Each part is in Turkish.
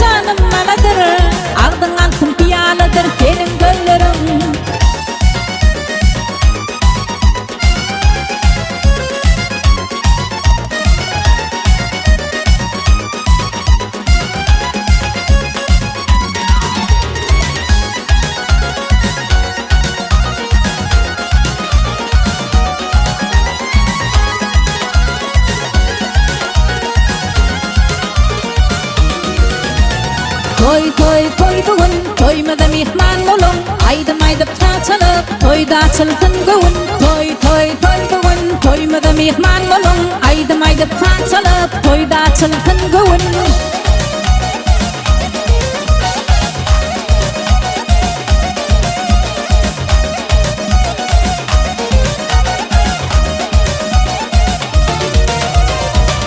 canım manadır Ağdın altın piyalıdır gelin göllerim Toy bugün toymada mihman bolun Aydım taçılıp toyda açılsın gövün Toy bugün toymada mihman bolun Aydım taçılıp toyda açılsın gövün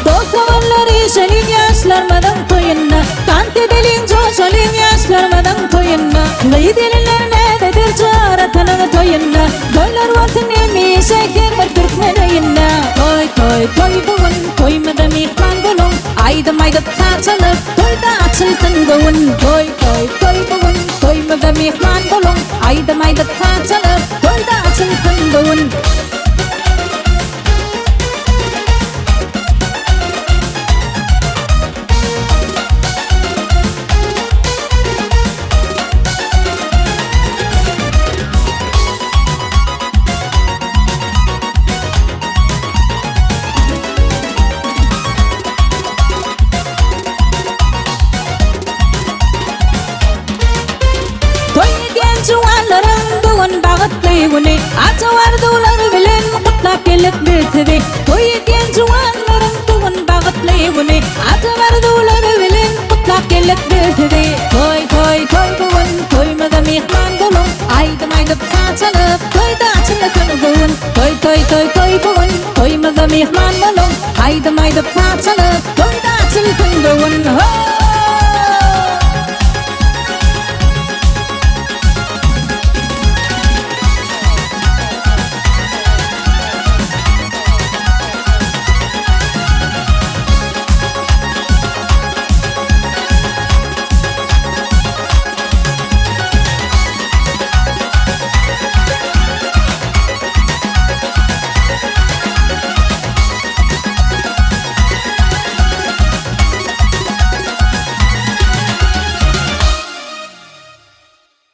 Dosavalları şelin yaşlarmadan toyunna Kante delin coşalin yaşlarmadan toyunna Gayı delinler nededir çaratanın toyunna Doylar vatın emi şeker var Türkmenayınna Toy bugün toymada mihman bulun Aydım taçılıp toyda açılsın gövün Toy bugün toymada mihman bulun Aydım taçılıp toyda açılsın gövün Wuni atawar dolar bilen mutlak gelip bitdi Toy genç juanların tuğun bağıtlı wuni atawar dolar bilen mutlak gelip bitdi Toy bugün toymada mihman bulun Aydım taçılıp toyda açılsın gövün Toy bugün toymada mihman bulun Aydım taçılıp toyda açılsın gövün